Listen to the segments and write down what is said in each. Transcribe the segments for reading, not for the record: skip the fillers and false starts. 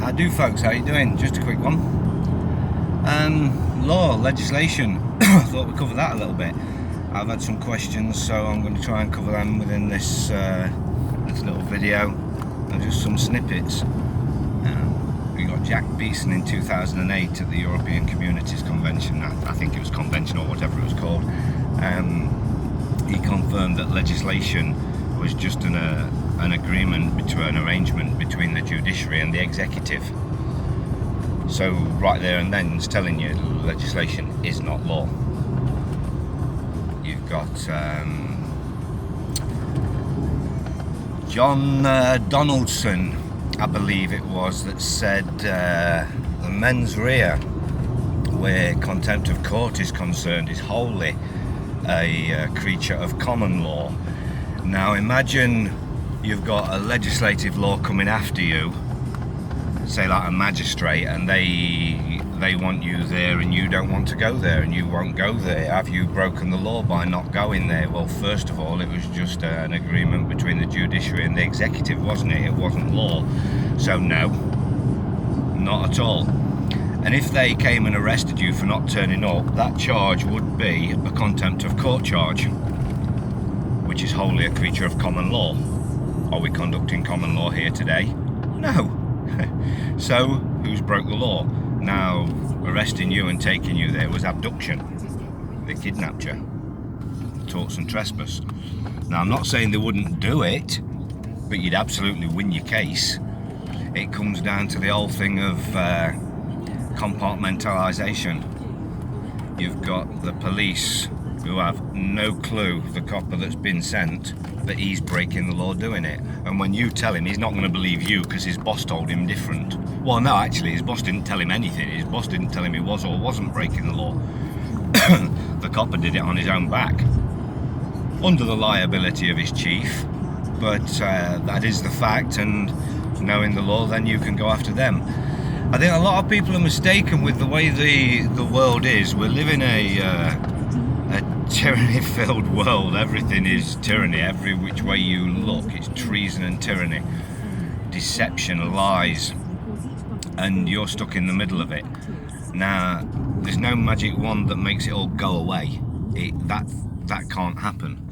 How do folks, how you doing? Just a quick one. Law, legislation, I thought we'd cover that a little bit. I've had some questions, so I'm going to try and cover them within this little video, and just some snippets. We got Jack Beeson in 2008 at the European Communities Convention, I think it was convention or whatever it was called. He confirmed that legislation was just an agreement, an arrangement between the judiciary and the executive. So right there and then it's telling you legislation is not law. You've got John Donaldson, I believe it was, that said the mens rea, where contempt of court is concerned, is wholly a creature of common law. Now imagine you've got a legislative law coming after you, say like a magistrate, and they want you there and you don't want to go there and you won't go there. Have you broken the law by not going there? Well, first of all, it was just an agreement between the judiciary and the executive, wasn't it? It wasn't law. So no, not at all. And if they came and arrested you for not turning up, that charge would be a contempt of court charge, which is wholly a creature of common law. Are we conducting common law here today? No. So who's broke the law? Now, arresting you and taking you there was abduction. They kidnapped you. Torts and trespass. Now, I'm not saying they wouldn't do it, but you'd absolutely win your case. It comes down to the whole thing of compartmentalisation. You've got the police who have no clue, the copper that's been sent, that he's breaking the law doing it. And when you tell him, he's not going to believe you because his boss told him different. Well, no, actually, his boss didn't tell him anything. His boss didn't tell him he was or wasn't breaking the law. The copper did it on his own back, under the liability of his chief. But that is the fact, and knowing the law, then you can go after them. I think a lot of people are mistaken with the way the world is. We're living a tyranny-filled world. Everything is tyranny. Every which way you look, it's treason and tyranny, deception, lies, and you're stuck in the middle of it. Now, there's no magic wand that makes it all go away. That can't happen.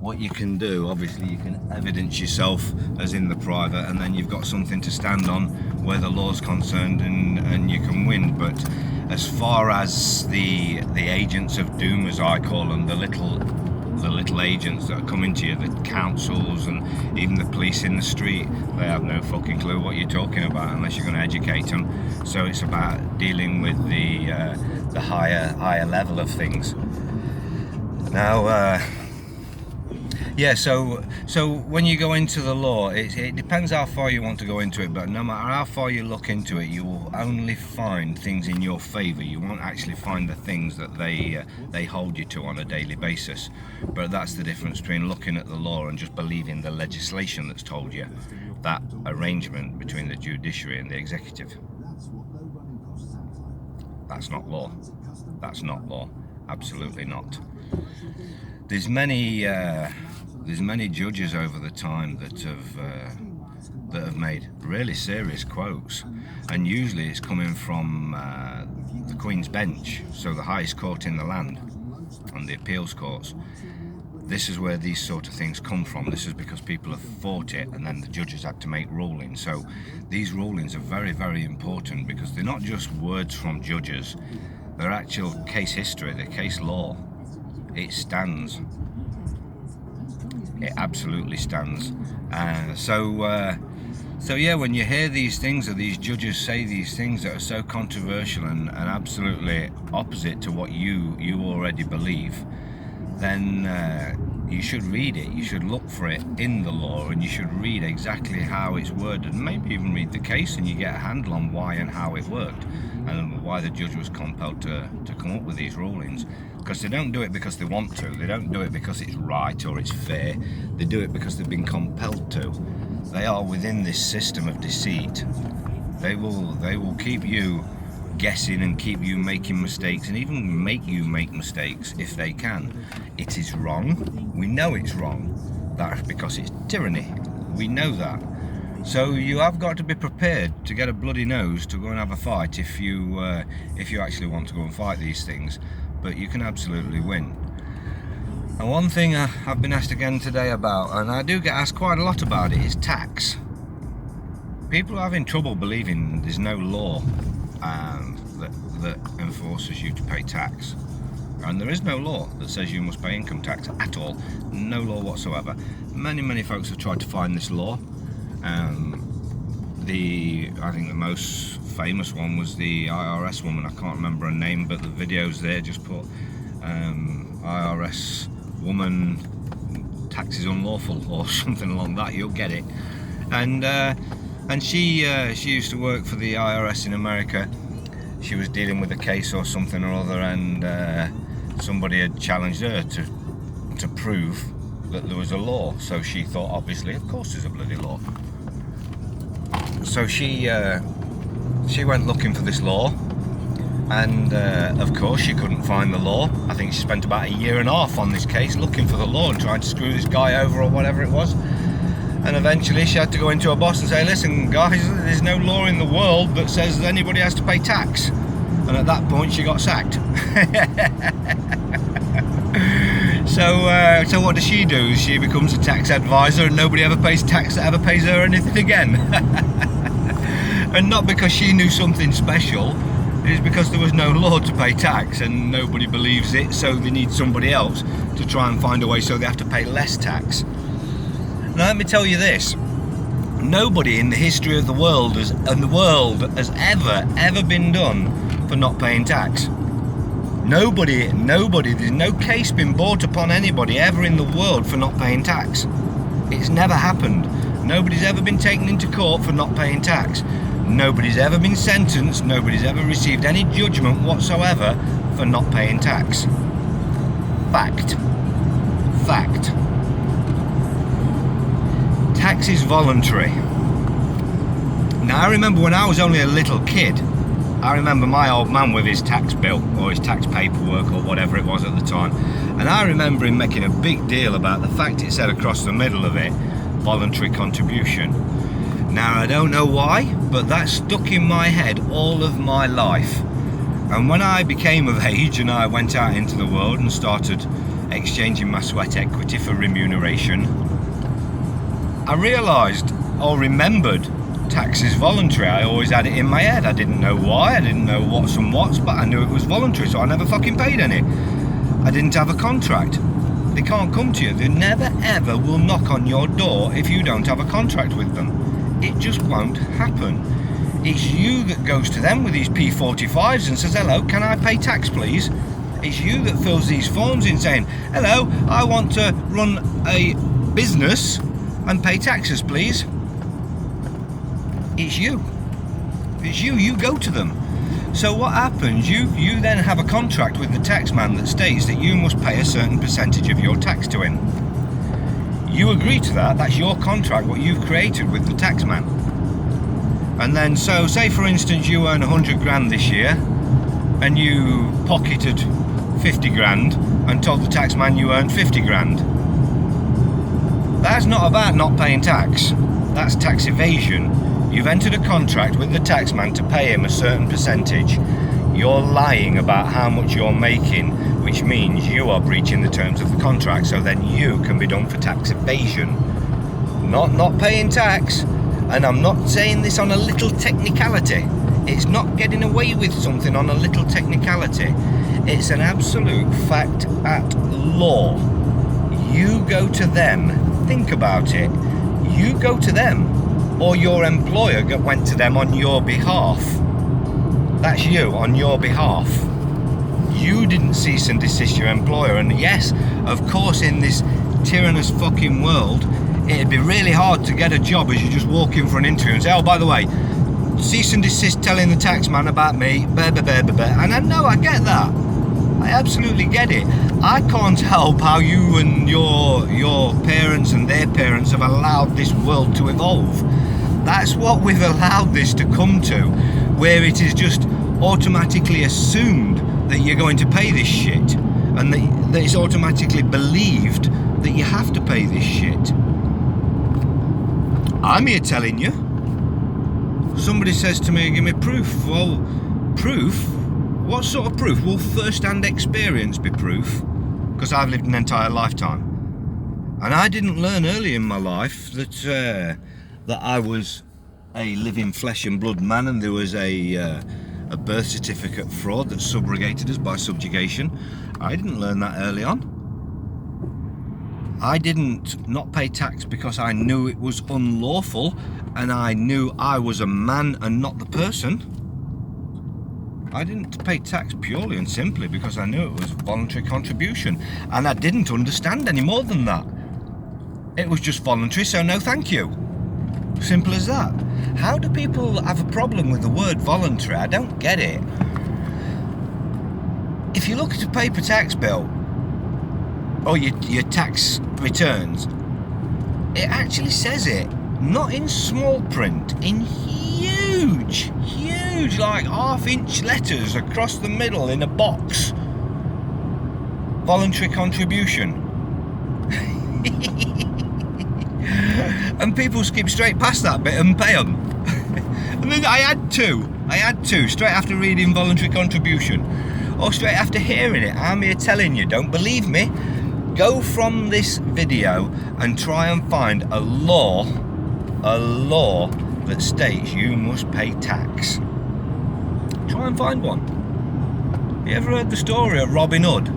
What you can do, obviously, you can evidence yourself as in the private, and then you've got something to stand on where the law's concerned, and you can win. But as far as the agents of doom, as I call them, the little agents that are coming to you, the councils and even the police in the street, they have no fucking clue what you're talking about unless you're going to educate them. So it's about dealing with the higher level of things. Now, yeah, so when you go into the law, it depends how far you want to go into it, but no matter how far you look into it, you will only find things in your favour. You won't actually find the things that they hold you to on a daily basis. But that's the difference between looking at the law and just believing the legislation that's told you, that arrangement between the judiciary and the executive. That's not law. That's not law. Absolutely not. There's many judges over the time that have made really serious quotes, and usually it's coming from the Queen's Bench, so the highest court in the land, and the appeals courts. This is where these sort of things come from. This is because people have fought it, and then the judges had to make rulings. So these rulings are very, very important because they're not just words from judges. They're actual case history, they're case law. It stands. It absolutely stands. So yeah, when you hear these things, or these judges say these things that are so controversial and absolutely opposite to what you already believe, then you should read it. You should look for it in the law, and you should read exactly how it's worded, and maybe even read the case, and you get a handle on why and how it worked, and why the judge was compelled to come up with these rulings. Because they don't do it because they want to. They don't do it because it's right or it's fair. They do it because they've been compelled to. They are within this system of deceit. They will keep you guessing and keep you making mistakes, and even make you make mistakes if they can. It is wrong. We know it's wrong. That's because it's tyranny. We know that. So you have got to be prepared to get a bloody nose to go and have a fight if you actually want to go and fight these things. But you can absolutely win. And one thing I've been asked again today about, and I do get asked quite a lot about it, is tax. People are having trouble believing there's no law that enforces you to pay tax. And there is no law that says you must pay income tax at all. No law whatsoever. Many folks have tried to find this law. I think the most famous one was the IRS woman. I can't remember her name, but the videos there just put IRS woman tax is unlawful or something along that. You'll get it. And she used to work for the IRS in America. She was dealing with a case or something or other, and somebody had challenged her to prove that there was a law. So she thought, obviously, of course there's a bloody law. So she went looking for this law, and of course she couldn't find the law. I think she spent about 1.5 years on this case looking for the law and trying to screw this guy over or whatever it was. And eventually she had to go into her boss and say, listen guys, there's no law in the world that says that anybody has to pay tax. And at that point she got sacked. So what does she do? She becomes a tax advisor, and nobody ever pays tax that ever pays her anything again. And not because she knew something special, it's because there was no law to pay tax and nobody believes it, so they need somebody else to try and find a way so they have to pay less tax. Now let me tell you this, nobody in the history of the world has ever been done for not paying tax. Nobody, there's no case been brought upon anybody ever in the world for not paying tax. It's never happened. Nobody's ever been taken into court for not paying tax. Nobody's ever been sentenced, nobody's ever received any judgment whatsoever for not paying tax. Fact. Tax is voluntary. Now I remember when I was only a little kid, I remember my old man with his tax bill or his tax paperwork or whatever it was at the time, and I remember him making a big deal about the fact it said across the middle of it, voluntary contribution. Now I don't know why, but that stuck in my head all of my life. And when I became of age and I went out into the world and started exchanging my sweat equity for remuneration, I realised or remembered tax is voluntary. I always had it in my head. I didn't know why, I didn't know what's and what's, but I knew it was voluntary, so I never fucking paid any. I didn't have a contract. They can't come to you. They never ever will knock on your door if you don't have a contract with them. It just won't happen. It's you that goes to them with these P45s and says, hello, can I pay tax please? It's you that fills these forms in saying, hello, I want to run a business and pay taxes please. It's you. You go to them. So what happens, you then have a contract with the taxman that states that you must pay a certain percentage of your tax to him. You agree to that, that's your contract, what you've created with the taxman. And then, so say for instance you earn 100 grand this year, and you pocketed 50 grand and told the taxman you earned 50 grand. That's not about not paying tax, that's tax evasion. You've entered a contract with the taxman to pay him a certain percentage. You're lying about how much you're making, which means you are breaching the terms of the contract, so then you can be done for tax evasion. Not paying tax, and I'm not saying this on a little technicality. It's not getting away with something on a little technicality. It's an absolute fact at law. You go to them, think about it, you go to them, or your employer went to them on your behalf. That's you, on your behalf. You didn't cease and desist your employer, and yes, of course in this tyrannous fucking world, it'd be really hard to get a job as you just walk in for an interview and say, oh, by the way, cease and desist telling the taxman about me, blah, blah, blah, blah, blah. And I know, I get that. I absolutely get it. I can't help how you and your parents and their parents have allowed this world to evolve. That's what we've allowed this to come to, where it is just automatically assumed that you're going to pay this shit, and that it's automatically believed that you have to pay this shit. I'm here telling you. Somebody says to me, give me proof. Well, proof? What sort of proof? Will first-hand experience be proof? Because I've lived an entire lifetime. And I didn't learn early in my life that I was a living flesh and blood man, and there was a birth certificate fraud that subrogated us by subjugation. I didn't learn that early on. I didn't not pay tax because I knew it was unlawful, and I knew I was a man and not the person. I didn't pay tax purely and simply because I knew it was voluntary contribution, and I didn't understand any more than that. It was just voluntary, so no thank you. Simple as that. How do people have a problem with the word voluntary? I don't get it. If you look at a paper tax bill or your tax returns, it actually says it, not in small print, in huge, like half-inch letters across the middle in a box. Voluntary contribution. And people skip straight past that bit and pay them. And then I had to, straight after reading voluntary contribution, or straight after hearing it. I'm here telling you, don't believe me? Go from this video and try and find a law that states you must pay tax. Try and find one. You ever heard the story of Robin Hood?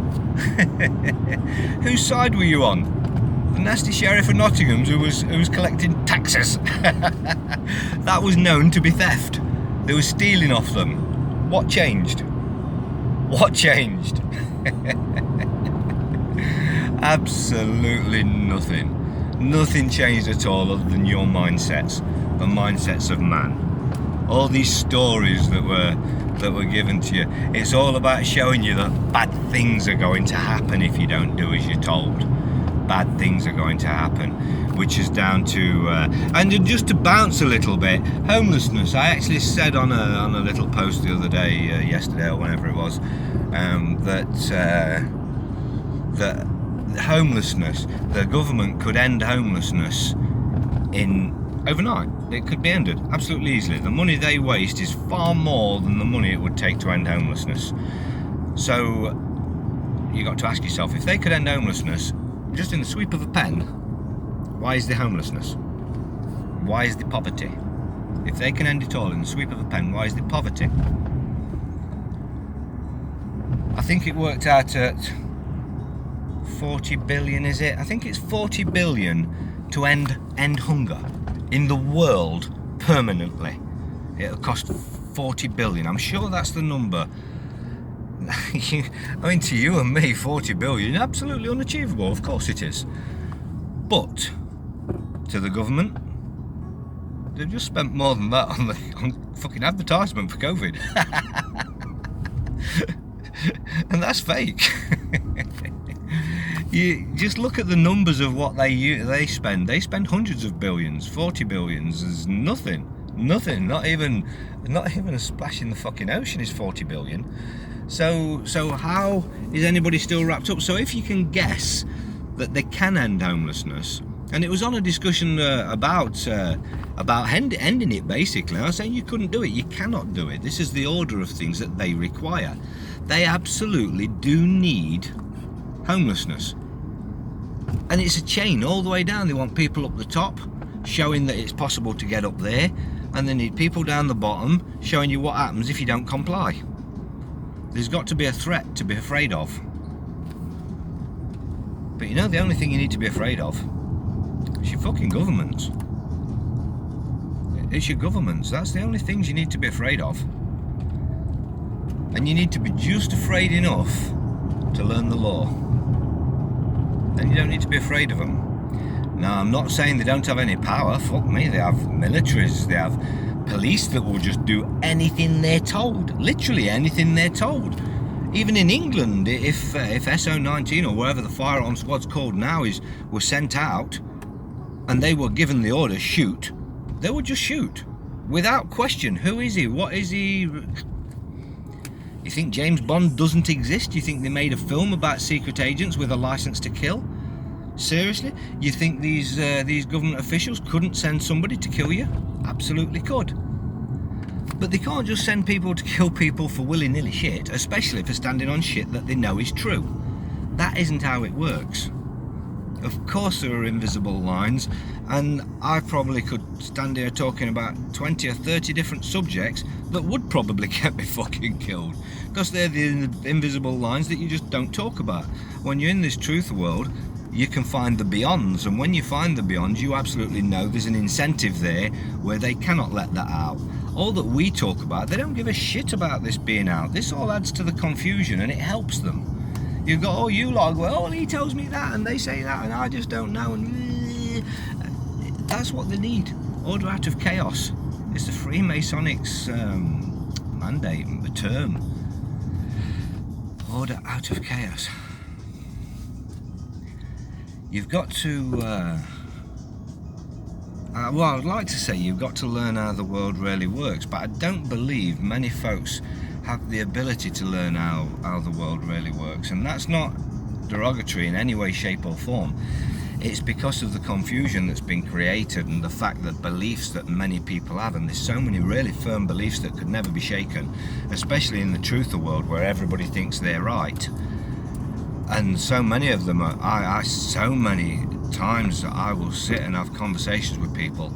Whose side were you on? The nasty sheriff of Nottingham who was collecting taxes. That was known to be theft. They were stealing off them. What changed? What changed? Absolutely nothing. Nothing changed at all other than your mindsets, the mindsets of man. All these stories that were given to you, it's all about showing you that bad things are going to happen if you don't do as you're told. Bad things are going to happen, which is down to and just to bounce a little bit, homelessness. I actually said on a little post the other day, yesterday or whenever it was, that homelessness, the government could end homelessness in overnight. It could be ended absolutely easily. The money they waste is far more than the money it would take to end homelessness. So you got to ask yourself, if they could end homelessness just in the sweep of a pen, why is the homelessness? Why is the poverty? If they can end it all in the sweep of a pen, why is the poverty? I think it worked out at 40 billion, is it? I think it's 40 billion to end hunger in the world permanently. It'll cost 40 billion. I'm sure that's the number. I mean, to you and me, 40 billion, absolutely unachievable. Of course it is. But to the government, they've just spent more than that on fucking advertisement for COVID. And that's fake. You just look at the numbers of what they spend. They spend hundreds of billions. 40 billions is nothing. Not even a splash in the fucking ocean is 40 billion. So how is anybody still wrapped up? So if you can guess that they can end homelessness, and it was on a discussion about ending it, basically. I was saying you couldn't do it. You cannot do it. This is the order of things that they require. They absolutely do need homelessness. And it's a chain all the way down. They want people up the top, showing that it's possible to get up there, and they need people down the bottom, showing you what happens if you don't comply. There's got to be a threat to be afraid of. But you know, the only thing you need to be afraid of is your fucking governments. It's your governments. That's the only things you need to be afraid of. And you need to be just afraid enough to learn the law. Then you don't need to be afraid of them. Now, I'm not saying they don't have any power. Fuck me, they have militaries, they have police that will just do anything they're told. Literally anything they're told. Even in England, if SO19 or whatever the firearm squad's called now was sent out and they were given the order, shoot, they would just shoot. Without question. Who is he? What is he? You think James Bond doesn't exist? You think they made a film about secret agents with a license to kill? Seriously? You think these government officials couldn't send somebody to kill you? Absolutely could. But they can't just send people to kill people for willy-nilly shit, especially for standing on shit that they know is true. That isn't how it works. Of course there are invisible lines, and I probably could stand here talking about 20 or 30 different subjects that would probably get me fucking killed, because they're the invisible lines that you just don't talk about. When you're in this truth world, you can find the beyonds, and when you find the beyonds, you absolutely know there's an incentive there where they cannot let that out. All that we talk about, they don't give a shit about this being out. This all adds to the confusion, and it helps them. You go, oh, you lot go, oh, he tells me that, and they say that, and I just don't know, and that's what they need. Order out of chaos. It's the Freemasonics mandate, the term. Order out of chaos. You've got to, well, I'd like to say you've got to learn how the world really works, but I don't believe many folks have the ability to learn how the world really works, and that's not derogatory in any way, shape or form. It's because of the confusion that's been created and the fact that beliefs that many people have, and there's so many really firm beliefs that could never be shaken, especially in the truth world where everybody thinks they're right. And so many of them are, so many times that I will sit and have conversations with people,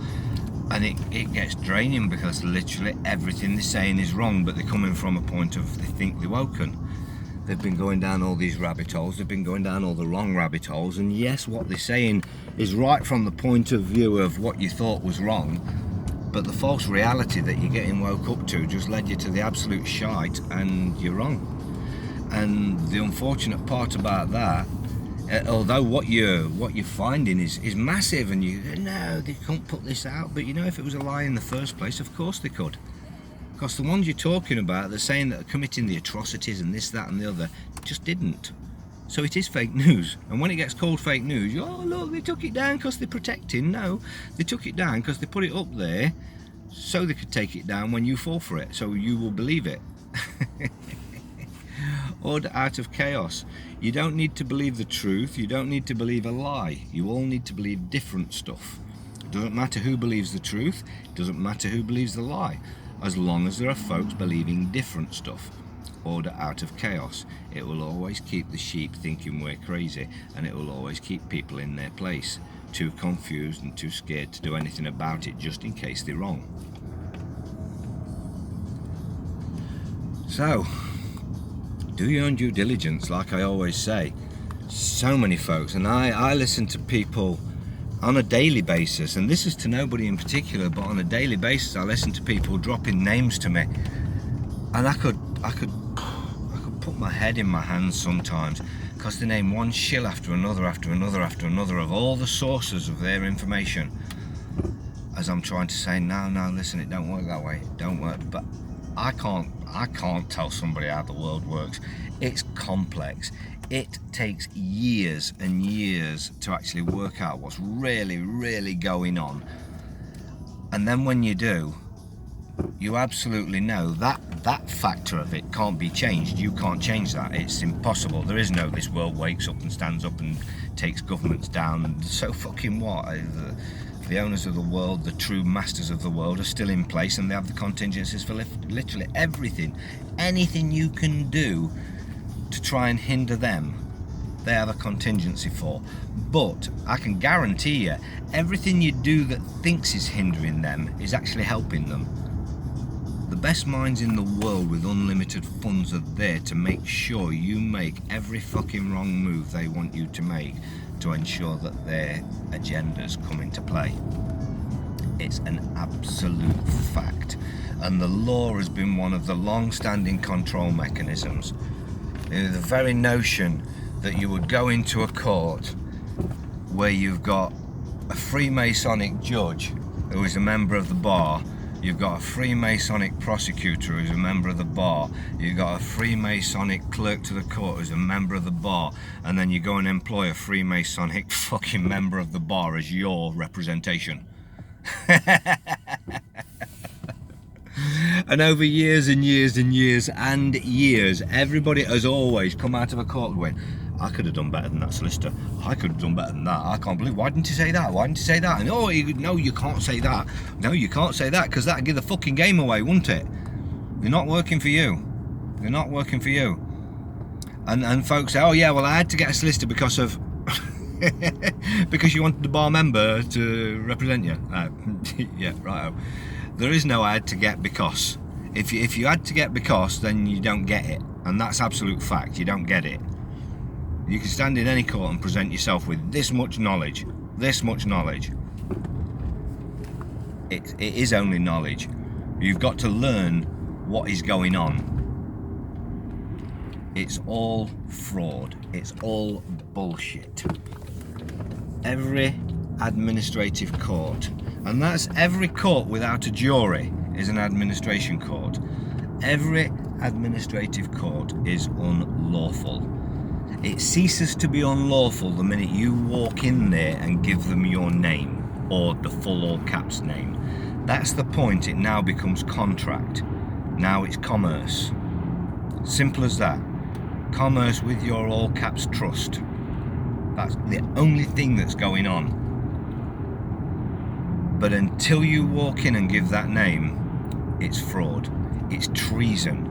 and it gets draining, because literally everything they're saying is wrong, but they're coming from a point of they think they're woken. They've been going down all these rabbit holes, they've been going down all the wrong rabbit holes, and yes, what they're saying is right from the point of view of what you thought was wrong, but the false reality that you're getting woke up to just led you to the absolute shite, and you're wrong. And the unfortunate part about that, although what you're finding is massive, and you go, no, they can't put this out, but you know, if it was a lie in the first place, of course they could. Because the ones you're talking about, they're saying that are committing the atrocities and this, that and the other, just didn't. So it is fake news. And when it gets called fake news, oh look, they took it down because they're protecting. No, they took it down because they put it up there so they could take it down when you fall for it, so you will believe it. Order out of chaos. You don't need to believe the truth, you don't need to believe a lie, you all need to believe different stuff. It doesn't matter who believes the truth, it doesn't matter who believes the lie, as long as there are folks believing different stuff. Order out of chaos. It will always keep the sheep thinking we're crazy, and it will always keep people in their place, too confused and too scared to do anything about it, just in case they're wrong. So, do your own due diligence, like I always say. So many folks, and I listen to people on a daily basis, and this is to nobody in particular, but on a daily basis I listen to people dropping names to me, and I could put my head in my hands sometimes, because they name one shill after another of all the sources of their information, as I'm trying to say, no, listen, it don't work that way, it don't work. But I can't tell somebody how the world works. It's complex. It takes years and years to actually work out what's really, really going on. And then when you do, you absolutely know that that factor of it can't be changed. You can't change that. It's impossible. There is no this world wakes up and stands up and takes governments down. And so fucking what? The owners of the world, the true masters of the world, are still in place, and they have the contingencies for literally everything. Anything you can do to try and hinder them, they have a contingency for. But I can guarantee you, everything you do that thinks is hindering them is actually helping them. The best minds in the world with unlimited funds are there to make sure you make every fucking wrong move they want you to make, to ensure that their agendas come into play. It's an absolute fact, and the law has been one of the long-standing control mechanisms. The very notion that you would go into a court where you've got a Freemasonic judge who is a member of the bar, you've got a Freemasonic prosecutor who's a member of the bar, you've got a Freemasonic clerk to the court who's a member of the bar, and then you go and employ a Freemasonic fucking member of the bar as your representation. And over years and years and years and years, everybody has always come out of a court going, I could have done better than that solicitor. I could have done better than that. I can't believe, why didn't you say that? Why didn't you say that? And no, you can't say that. No, you can't say that, because that'd give the fucking game away, wouldn't it? They're not working for you. They're not working for you. And folks say, oh yeah, well I had to get a solicitor because of because you wanted the bar member to represent you. Yeah, righto. There is no I had to get because. If you had to get because, then you don't get it, and that's absolute fact. You don't get it. You can stand in any court and present yourself with this much knowledge. This much knowledge. It is only knowledge. You've got to learn what is going on. It's all fraud. It's all bullshit. Every administrative court, and that's every court without a jury, is an administration court. Every administrative court is unlawful. It ceases to be unlawful the minute you walk in there and give them your name, or the full all caps name. That's the point. It now becomes contract. Now it's commerce. Simple as that. Commerce with your all caps trust. That's the only thing that's going on. But until you walk in and give that name, it's fraud. It's treason.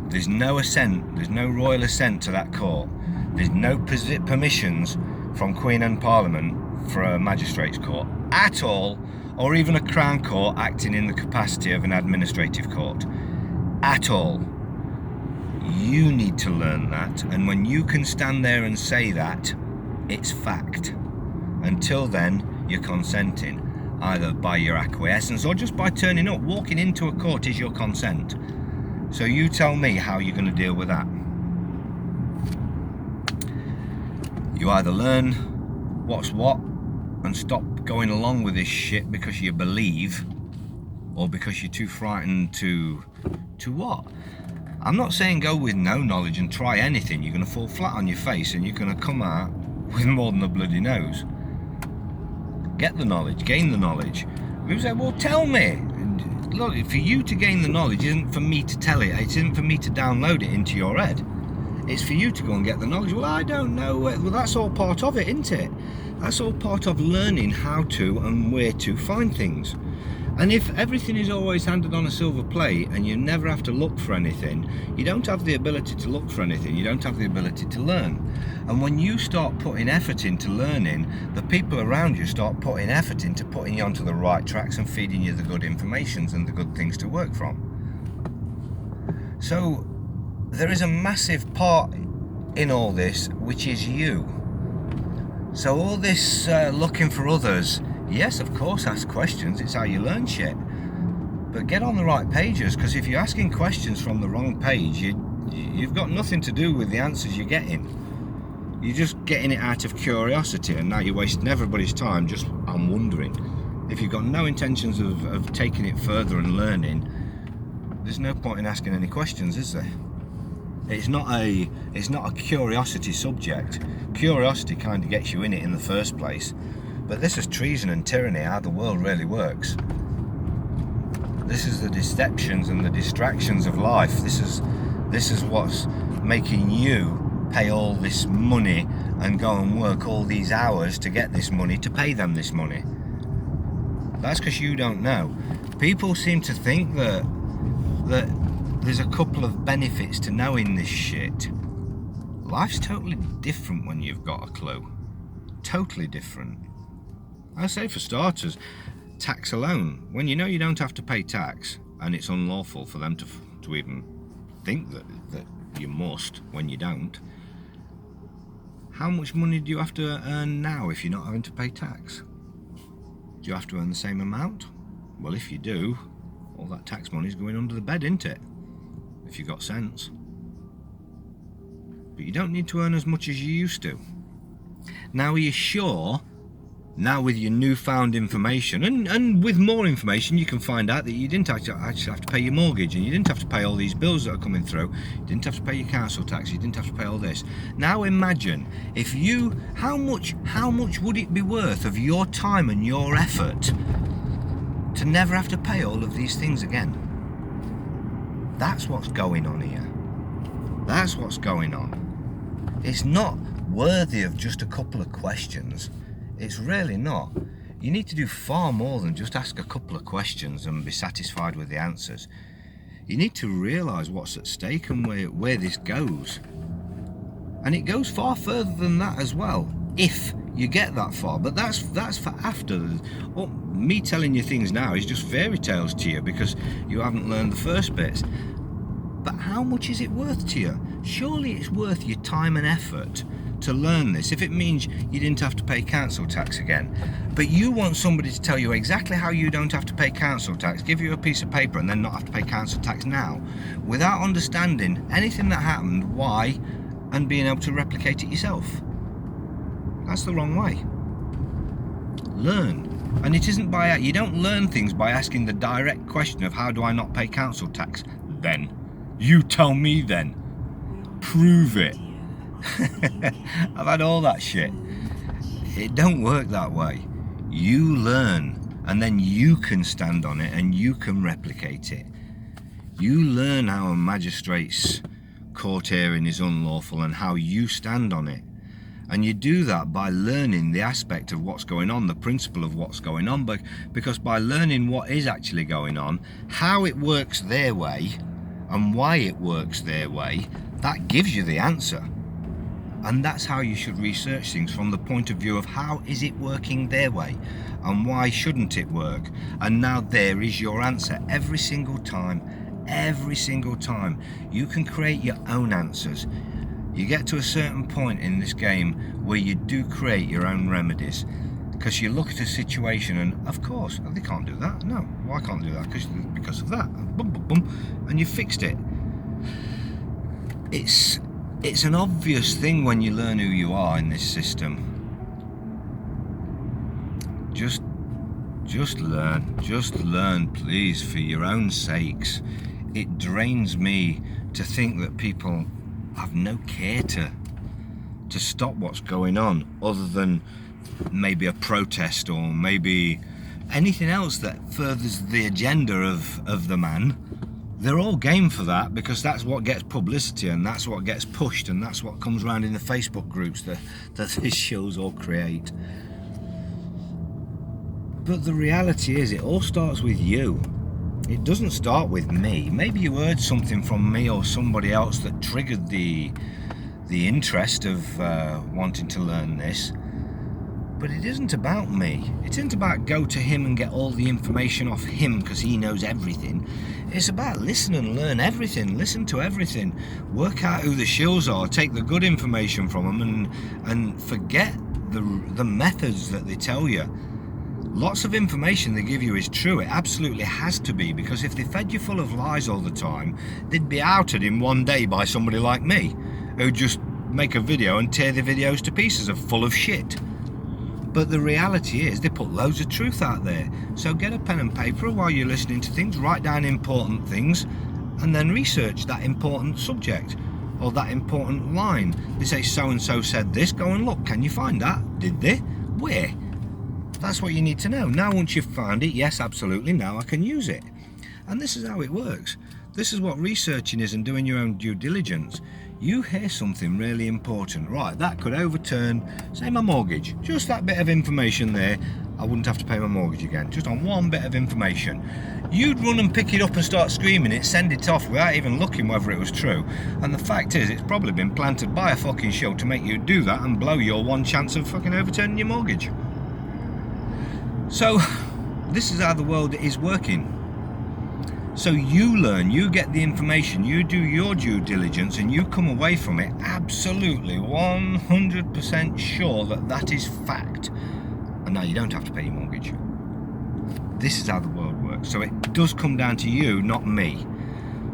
There's no assent, there's no royal assent to that court. There's no permissions from Queen and Parliament for a magistrate's court at all, or even a Crown Court acting in the capacity of an administrative court. At all. You need to learn that, and when you can stand there and say that, it's fact. Until then, you're consenting, either by your acquiescence or just by turning up. Walking into a court is your consent. So you tell me how you're going to deal with that. You either learn what's what and stop going along with this shit because you believe, or because you're too frightened to what? I'm not saying go with no knowledge and try anything. You're going to fall flat on your face and you're going to come out with more than a bloody nose. Get the knowledge, gain the knowledge. People say, well, tell me. Look, for you to gain the knowledge isn't for me to tell it. It isn't for me to download it into your head. It's for you to go and get the knowledge. Well, I don't know. Well, that's all part of it, isn't it? That's all part of learning how to and where to find things. And if everything is always handed on a silver plate and you never have to look for anything, you don't have the ability to look for anything. You don't have the ability to learn. And when you start putting effort into learning, the people around you start putting effort into putting you onto the right tracks and feeding you the good informations and the good things to work from. So there is a massive part in all this, which is you. So all this looking for others, yes, of course, ask questions. It's how you learn shit. But get on the right pages, because if you're asking questions from the wrong page, you've got nothing to do with the answers you're getting. You're just getting it out of curiosity, and now you're wasting everybody's time just, I'm wondering. If you've got no intentions of taking it further and learning, there's no point in asking any questions, is there? It's not a curiosity subject. Curiosity kind of gets you in it in the first place. But this is treason and tyranny, how the world really works. This is the deceptions and the distractions of life. This is what's making you pay all this money and go and work all these hours to get this money, to pay them this money. That's because you don't know. People seem to think that there's a couple of benefits to knowing this shit. Life's totally different when you've got a clue. Totally different. I say, for starters, tax alone. When you know you don't have to pay tax, and it's unlawful for them to even think that you must when you don't, how much money do you have to earn now if you're not having to pay tax? Do you have to earn the same amount? Well, if you do, all that tax money's going under the bed, isn't it? If you've got sense. But you don't need to earn as much as you used to. Now, are you sure? Now with your newfound information, and with more information, you can find out that you didn't actually have to pay your mortgage, and you didn't have to pay all these bills that are coming through. You didn't have to pay your council tax. You didn't have to pay all this. Now imagine if you, how much would it be worth of your time and your effort to never have to pay all of these things again? That's what's going on here. That's what's going on. It's not worthy of just a couple of questions. It's really not. You need to do far more than just ask a couple of questions and be satisfied with the answers. You need to realise what's at stake and where this goes. And it goes far further than that as well, if you get that far. But that's for after. Well, me telling you things now is just fairy tales to you because you haven't learned the first bits. But how much is it worth to you? Surely it's worth your time and effort to learn this, if it means you didn't have to pay council tax again. But you want somebody to tell you exactly how you don't have to pay council tax, give you a piece of paper and then not have to pay council tax now, without understanding anything that happened, why, and being able to replicate it yourself. That's the wrong way. Learn. And it isn't you don't learn things by asking the direct question of how do I not pay council tax? Then. You tell me then. Prove it. I've had all that shit. It don't work that way. You learn and then you can stand on it and you can replicate it. You learn how a magistrate's court hearing is unlawful and how you stand on it. And you do that by learning the aspect of what's going on, the principle of what's going on, because by learning what is actually going on, how it works their way and why it works their way, that gives you the answer. And that's how you should research things, from the point of view of how is it working their way and why shouldn't it work. And now there is your answer every single time. Every single time. You can create your own answers. You get to a certain point in this game where you do create your own remedies, because you look at a situation and of course they can't do that. No, why can't they do that? Because of that. Boom, boom, boom, and you fixed it. It's an obvious thing when you learn who you are in this system. Just learn, please, for your own sakes. It drains me to think that people have no care to stop what's going on, other than maybe a protest or maybe anything else that furthers the agenda of the man. They're all game for that, because that's what gets publicity and that's what gets pushed and that's what comes around in the Facebook groups that these shows all create. But the reality is, it all starts with you. It doesn't start with me. Maybe you heard something from me or somebody else that triggered the interest of wanting to learn this. But it isn't about me. It isn't about go to him and get all the information off him because he knows everything. It's about listen and learn everything. Listen to everything. Work out who the shills are. Take the good information from them and forget the methods that they tell you. Lots of information they give you is true. It absolutely has to be, because if they fed you full of lies all the time, they'd be outed in one day by somebody like me, who'd just make a video and tear the videos to pieces of full of shit. But the reality is they put loads of truth out there. So get a pen and paper while you're listening to things, write down important things, and then research that important subject or that important line. They say so-and-so said this, go and look. Can you find that? Did they? Where? That's what you need to know. Now once you've found it, yes, absolutely, now I can use it. And this is how it works. This is what researching is and doing your own due diligence. You hear something really important, right, that could overturn, say, my mortgage. Just that bit of information there, I wouldn't have to pay my mortgage again, just on one bit of information. You'd run and pick it up and start screaming it, send it off without even looking whether it was true. And the fact is, it's probably been planted by a fucking show to make you do that and blow your one chance of fucking overturning your mortgage. So, this is how the world is working. So you learn, you get the information, you do your due diligence, and you come away from it absolutely 100% sure that that is fact. And now you don't have to pay your mortgage. This is how the world works. So it does come down to you, not me.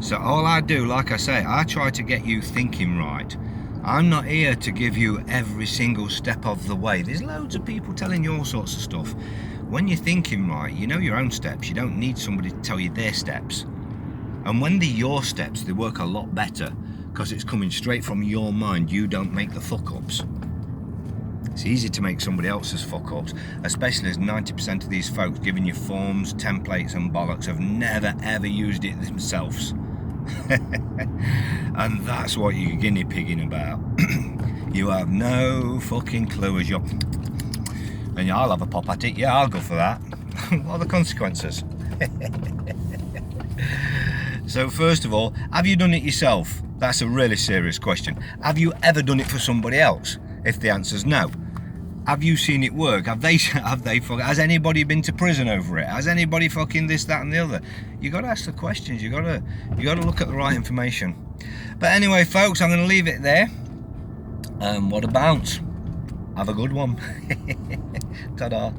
So all I do, like I say, I try to get you thinking right. I'm not here to give you every single step of the way. There's loads of people telling you all sorts of stuff. When you're thinking right, you know your own steps. You don't need somebody to tell you their steps. And when they're your steps, they work a lot better because it's coming straight from your mind. You don't make the fuck-ups. It's easy to make somebody else's fuck-ups, especially as 90% of these folks giving you forms, templates and bollocks have never ever used it themselves. And that's what you're guinea pigging about. You have no fucking clue as you're... And I'll have a pop at it. Yeah, I'll go for that. What are the consequences? So first of all, have you done it yourself? That's a really serious question. Have you ever done it for somebody else? If the answer's no. Have you seen it work? Has anybody been to prison over it? Has anybody fucking this, that and the other? You got to ask the questions. You got to look at the right information. But anyway, folks, I'm going to leave it there. What a bounce. Have a good one. Ta-da.